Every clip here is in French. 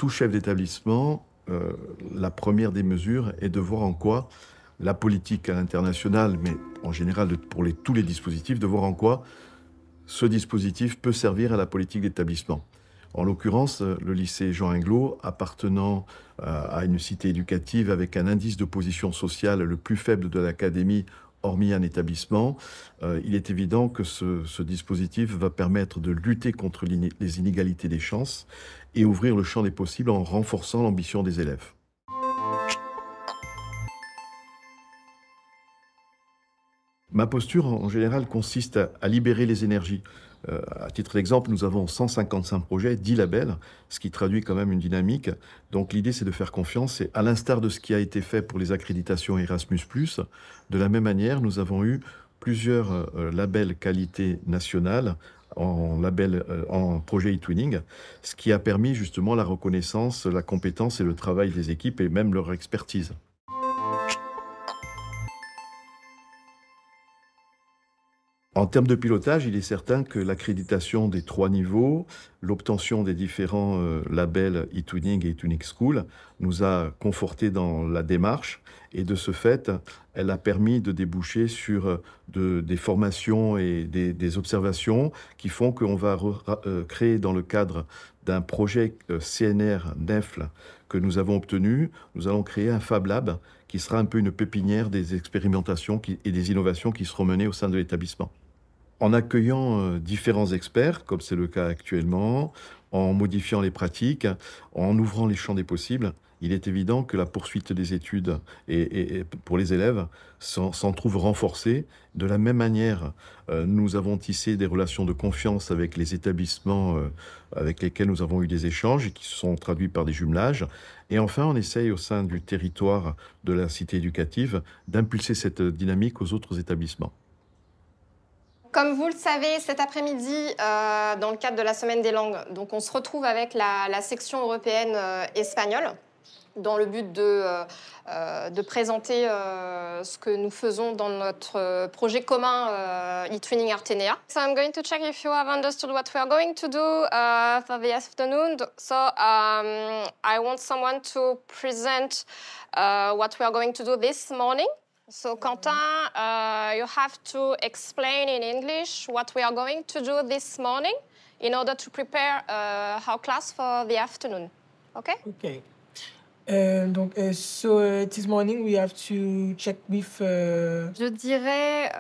tout chef d'établissement, la première des mesures est de voir en quoi la politique à l'international, mais en général pour tous les dispositifs, de voir en quoi ce dispositif peut servir à la politique d'établissement. En l'occurrence, le lycée Jean Inglot, appartenant à une cité éducative avec un indice de position sociale le plus faible de l'académie, hormis un établissement, il est évident que ce dispositif va permettre de lutter contre les inégalités des chances et ouvrir le champ des possibles en renforçant l'ambition des élèves. Ma posture, en général, consiste à libérer les énergies. À titre d'exemple, nous avons 155 projets, 10 labels, ce qui traduit quand même une dynamique. Donc l'idée, c'est de faire confiance. Et à l'instar de ce qui a été fait pour les accréditations Erasmus+, de la même manière, nous avons eu plusieurs labels qualité nationale en projet e-twinning, ce qui a permis justement la reconnaissance, la compétence et le travail des équipes et même leur expertise. En termes de pilotage, il est certain que l'accréditation des 3 niveaux, l'obtention des différents labels e-twinning et e-twinning school nous a confortés dans la démarche et de ce fait, elle a permis de déboucher sur des formations et des observations qui font qu'on va créer dans le cadre d'un projet CNR NEFL que nous avons obtenu, nous allons créer un Fab Lab qui sera un peu une pépinière des expérimentations et des innovations qui seront menées au sein de l'établissement. En accueillant différents experts, comme c'est le cas actuellement, en modifiant les pratiques, en ouvrant les champs des possibles, il est évident que la poursuite des études et pour les élèves s'en trouve renforcée. De la même manière, nous avons tissé des relations de confiance avec les établissements avec lesquels nous avons eu des échanges et qui se sont traduits par des jumelages. Et enfin, on essaye au sein du territoire de la cité éducative d'impulser cette dynamique aux autres établissements. Comme vous le savez, cet après-midi, dans le cadre de la Semaine des langues, donc on se retrouve avec la section européenne espagnole dans le but de présenter ce que nous faisons dans notre projet commun e-twinning Artenea. So I'm going to check if you have understood what we are going to do for the afternoon. So I want someone to present what we are going to do this morning. So, Quentin, you have to explain in English what we are going to do this morning in order to prepare our class for the afternoon. Okay? Okay. This morning we have to check with... Je dirais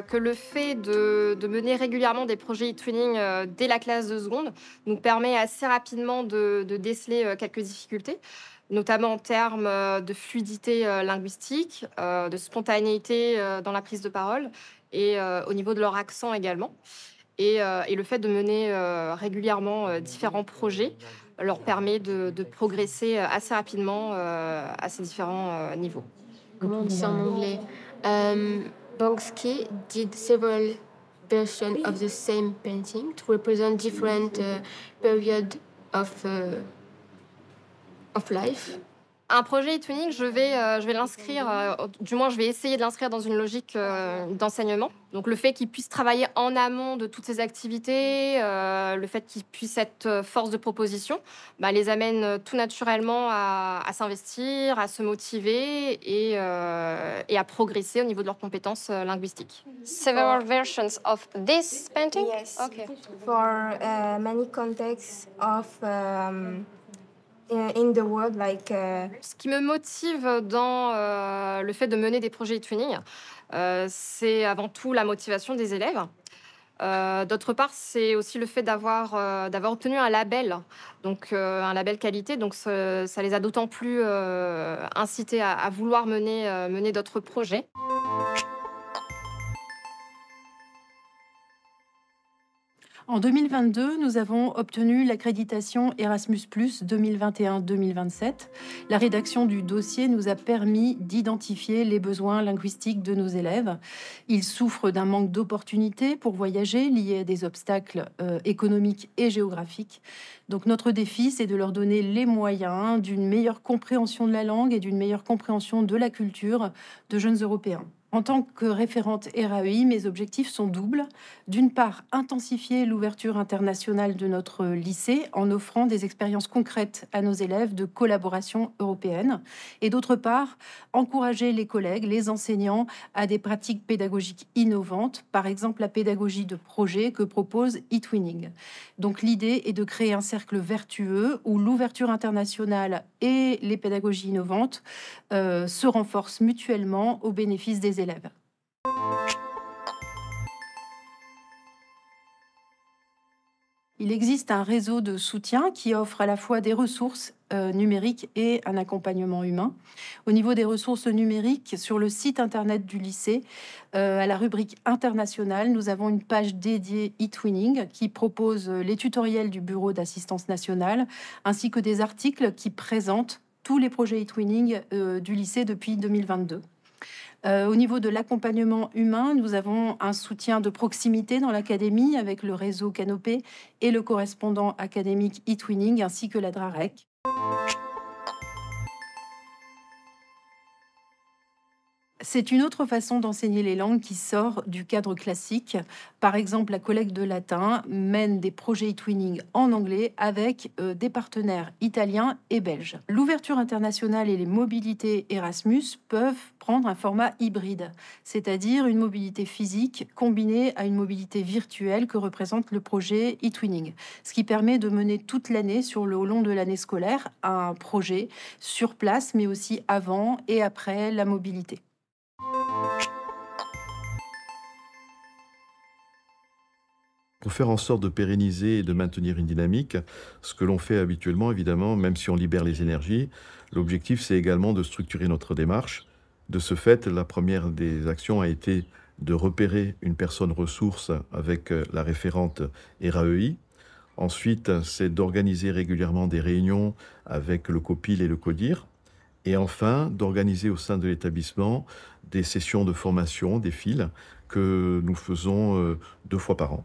que le fait de mener régulièrement des projets e-twinning dès la classe de seconde nous permet assez rapidement de déceler quelques difficultés, notamment en termes de fluidité linguistique, de spontanéité dans la prise de parole et au niveau de leur accent également. Et le fait de mener régulièrement différents projets leur permet de progresser assez rapidement à ces différents niveaux. Comment on dit ça en anglais? Banksy did several versions of the same painting to represent different periods of life. Un projet e-twinning, je vais l'inscrire, du moins je vais essayer de l'inscrire dans une logique d'enseignement. Donc le fait qu'il puisse travailler en amont de toutes ces activités, le fait qu'il puisse être force de proposition, les amène tout naturellement à s'investir, à se motiver et à progresser au niveau de leurs compétences linguistiques. Several versions of this painting? Yes. Okay. For many contexts of in the world, like. Ce qui me motive dans le fait de mener des projets e-twinning, c'est avant tout la motivation des élèves. D'autre part, c'est aussi le fait d'avoir obtenu un label, donc un label qualité. Donc ça les a d'autant plus incités à vouloir mener d'autres projets. En 2022, nous avons obtenu l'accréditation Erasmus+ 2021-2027. La rédaction du dossier nous a permis d'identifier les besoins linguistiques de nos élèves. Ils souffrent d'un manque d'opportunités pour voyager, liés à des obstacles économiques et géographiques. Donc notre défi, c'est de leur donner les moyens d'une meilleure compréhension de la langue et d'une meilleure compréhension de la culture de jeunes Européens. En tant que référente RAEI, mes objectifs sont doubles. D'une part, intensifier l'ouverture internationale de notre lycée en offrant des expériences concrètes à nos élèves de collaboration européenne. Et d'autre part, encourager les collègues, les enseignants à des pratiques pédagogiques innovantes, par exemple la pédagogie de projet que propose eTwinning. Donc l'idée est de créer un cercle vertueux où l'ouverture internationale et les pédagogies innovantes se renforcent mutuellement au bénéfice des élèves. Il existe un réseau de soutien qui offre à la fois des ressources numériques et un accompagnement humain. Au niveau des ressources numériques, sur le site internet du lycée, à la rubrique internationale, nous avons une page dédiée eTwinning qui propose les tutoriels du Bureau d'assistance nationale ainsi que des articles qui présentent tous les projets eTwinning du lycée depuis 2022. Au niveau de l'accompagnement humain, nous avons un soutien de proximité dans l'académie avec le réseau Canopé et le correspondant académique eTwinning ainsi que la DRAREC. C'est une autre façon d'enseigner les langues qui sort du cadre classique. Par exemple, la collègue de latin mène des projets eTwinning en anglais avec des partenaires italiens et belges. L'ouverture internationale et les mobilités Erasmus peuvent prendre un format hybride, c'est-à-dire une mobilité physique combinée à une mobilité virtuelle que représente le projet eTwinning, ce qui permet de mener toute l'année au long de l'année scolaire un projet sur place, mais aussi avant et après la mobilité. Pour faire en sorte de pérenniser et de maintenir une dynamique, ce que l'on fait habituellement, évidemment, même si on libère les énergies, l'objectif, c'est également de structurer notre démarche. De ce fait, la première des actions a été de repérer une personne ressource avec la référente RAEI. Ensuite, c'est d'organiser régulièrement des réunions avec le COPIL et le CODIR. Et enfin, d'organiser au sein de l'établissement des sessions de formation, des fils, que nous faisons 2 fois par an.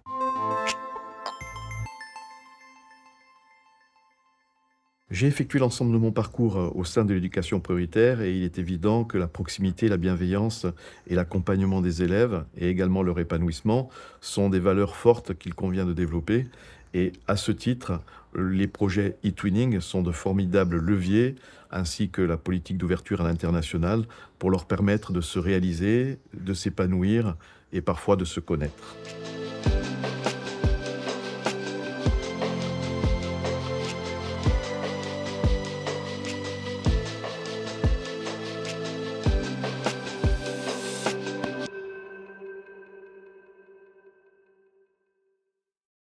J'ai effectué l'ensemble de mon parcours au sein de l'éducation prioritaire et il est évident que la proximité, la bienveillance et l'accompagnement des élèves et également leur épanouissement sont des valeurs fortes qu'il convient de développer. Et à ce titre, les projets eTwinning sont de formidables leviers ainsi que la politique d'ouverture à l'international pour leur permettre de se réaliser, de s'épanouir et parfois de se connaître.